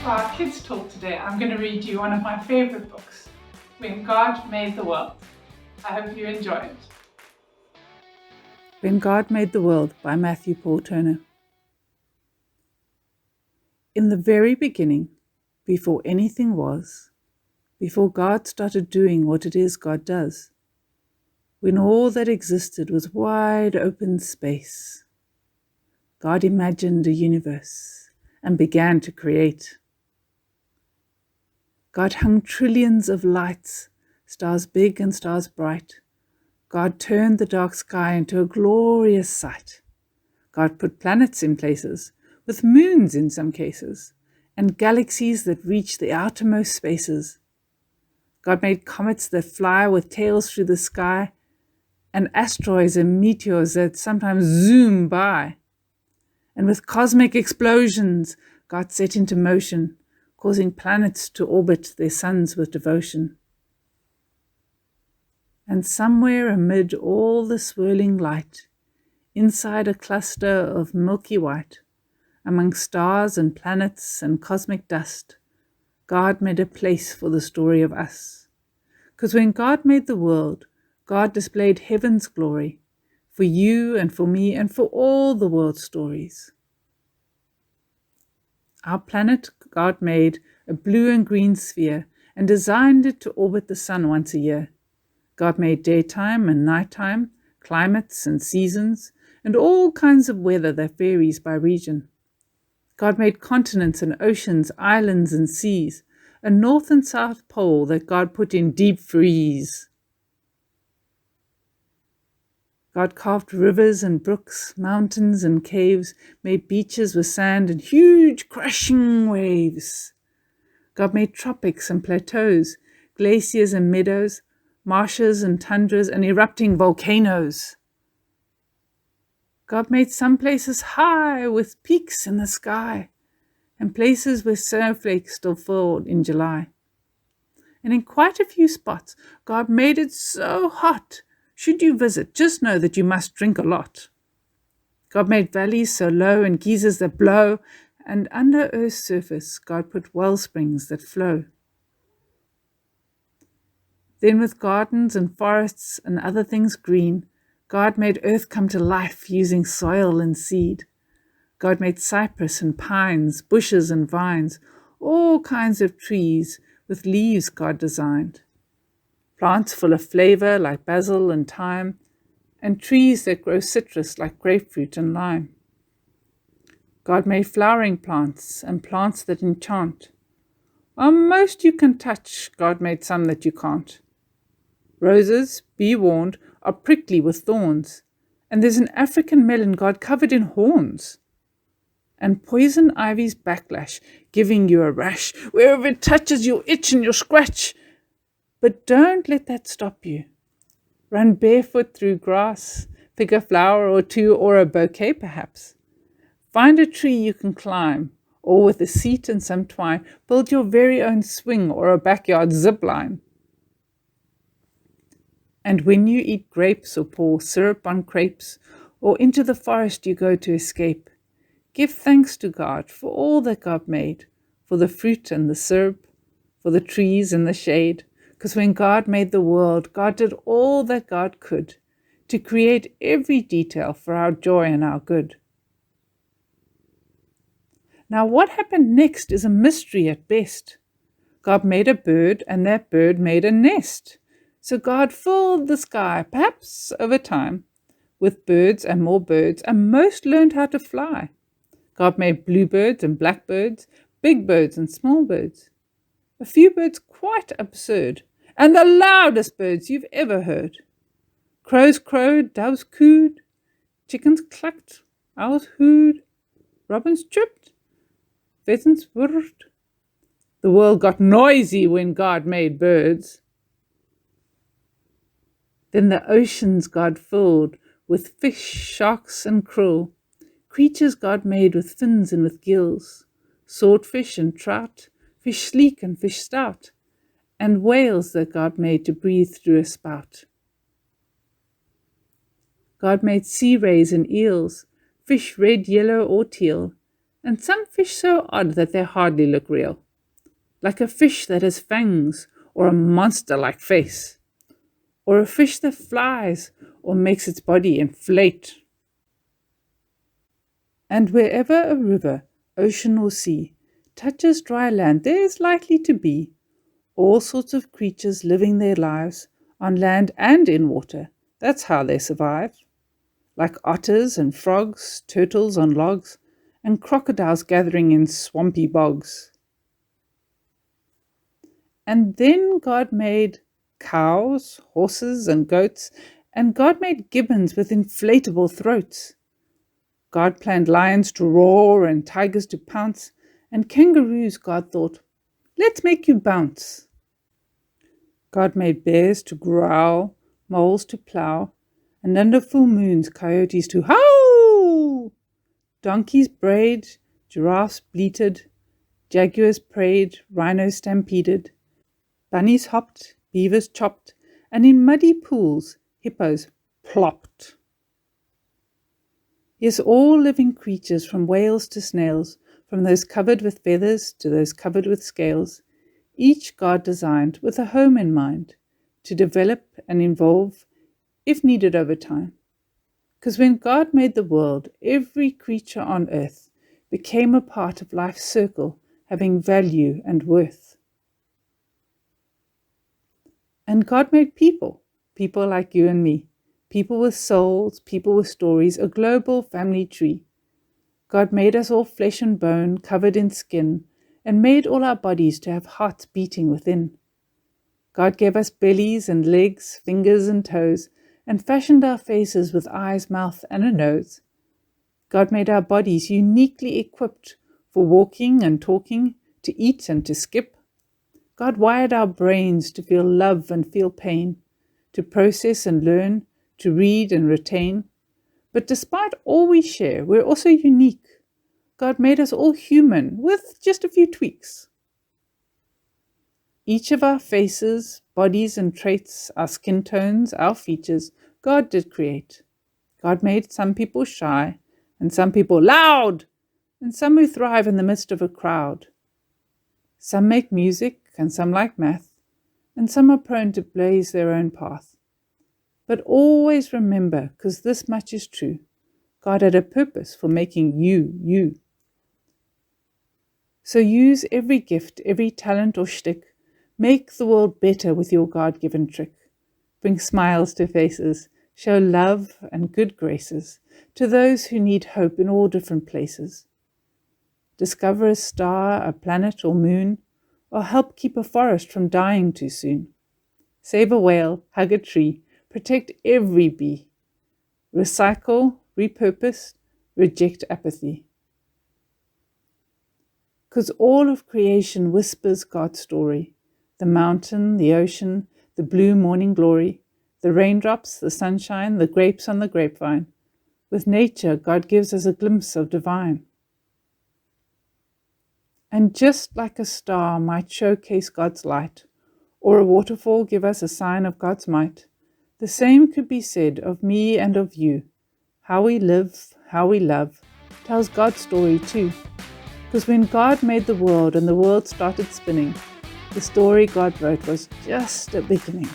For our kids' talk today, I'm going to read you one of my favorite books, When God Made the World. I hope you enjoy it. When God Made the World by Matthew Paul Turner. In the very beginning, before anything was, before God started doing what it is God does, when all that existed was wide open space, God imagined a universe and began to create. God hung trillions of lights, stars big and stars bright. God turned the dark sky into a glorious sight. God put planets in places, with moons in some cases, and galaxies that reach the outermost spaces. God made comets that fly with tails through the sky, and asteroids and meteors that sometimes zoom by. And with cosmic explosions, God set into motion, causing planets to orbit their suns with devotion. And somewhere amid all the swirling light, inside a cluster of milky white, among stars and planets and cosmic dust, God made a place for the story of us. 'Cause when God made the world, God displayed heaven's glory for you and for me and for all the world's stories. Our planet God made a blue and green sphere and designed it to orbit the sun once a year. God made daytime and nighttime, climates and seasons, and all kinds of weather that varies by region. God made continents and oceans, islands and seas, a north and south pole that God put in deep freeze. God carved rivers and brooks, mountains and caves, made beaches with sand and huge crashing waves. God made tropics and plateaus, glaciers and meadows, marshes and tundras and erupting volcanoes. God made some places high with peaks in the sky, and places where snowflakes still fall in July. And in quite a few spots, God made it so hot, should you visit, just know that you must drink a lot. God made valleys so low and geysers that blow, and under Earth's surface, God put well springs that flow. Then with gardens and forests and other things green, God made earth come to life using soil and seed. God made cypress and pines, bushes and vines, all kinds of trees with leaves God designed. Plants full of flavor like basil and thyme, and trees that grow citrus like grapefruit and lime. God made flowering plants and plants that enchant. While most you can touch, God made some that you can't. Roses, be warned, are prickly with thorns, and there's an African melon God covered in horns. And poison ivy's backlash, giving you a rash. Wherever it touches, you'll itch and you'll scratch. But don't let that stop you. Run barefoot through grass, pick a flower or two or a bouquet perhaps. Find a tree you can climb, or with a seat and some twine, build your very own swing or a backyard zip line. And when you eat grapes or pour syrup on crepes, or into the forest you go to escape, give thanks to God for all that God made, for the fruit and the syrup, for the trees and the shade, because when God made the world, God did all that God could to create every detail for our joy and our good. Now what happened next is a mystery at best. God made a bird, and that bird made a nest. So God filled the sky, perhaps over time, with birds and more birds, and most learned how to fly. God made bluebirds and blackbirds, big birds and small birds. A few birds quite absurd, and the loudest birds you've ever heard. Crows crowed, doves cooed, chickens clucked, owls hooed, robins chirped, pheasants whirred. The world got noisy when God made birds. Then the oceans God filled with fish, sharks and krill, creatures God made with fins and with gills, swordfish and trout, fish sleek and fish stout, and whales that God made to breathe through a spout. God made sea rays and eels, fish red, yellow or teal, and some fish so odd that they hardly look real, like a fish that has fangs or a monster-like face, or a fish that flies or makes its body inflate. And wherever a river, ocean or sea touches dry land, there is likely to be all sorts of creatures living their lives on land and in water. That's how they survive. Like otters and frogs, turtles on logs, and crocodiles gathering in swampy bogs. And then God made cows, horses, and goats, and God made gibbons with inflatable throats. God planned lions to roar and tigers to pounce, and kangaroos, God thought, let's make you bounce. God made bears to growl, moles to plow, and under full moons coyotes to howl. Donkeys brayed, giraffes bleated, jaguars prayed, rhinos stampeded, bunnies hopped, beavers chopped, and in muddy pools hippos plopped. Yes, all living creatures, from whales to snails, from those covered with feathers to those covered with scales, each God designed with a home in mind, to develop and evolve if needed over time. Because when God made the world, every creature on earth became a part of life's circle, having value and worth. And God made people like you and me, people with souls, people with stories, a global family tree. God made us all flesh and bone, covered in skin, and made all our bodies to have hearts beating within. God gave us bellies and legs, fingers and toes, and fashioned our faces with eyes, mouth, and a nose. God made our bodies uniquely equipped for walking and talking, to eat and to skip. God wired our brains to feel love and feel pain, to process and learn, to read and retain. But despite all we share, we're also unique. God made us all human with just a few tweaks. Each of our faces, bodies and traits, our skin tones, our features, God did create. God made some people shy, and some people loud, and some who thrive in the midst of a crowd. Some make music, and some like math, and some are prone to blaze their own path. But always remember, because this much is true, God had a purpose for making you, you. So use every gift, every talent or shtick. Make the world better with your God-given trick. Bring smiles to faces. Show love and good graces to those who need hope in all different places. Discover a star, a planet or moon, or help keep a forest from dying too soon. Save a whale, hug a tree, protect every bee. Recycle, repurpose, reject apathy. 'Cause all of creation whispers God's story. The mountain, the ocean, the blue morning glory, the raindrops, the sunshine, the grapes on the grapevine. With nature, God gives us a glimpse of divine. And just like a star might showcase God's light, or a waterfall give us a sign of God's might, the same could be said of me and of you. How we live, how we love, tells God's story too. Because when God made the world and the world started spinning, the story God wrote was just a beginning.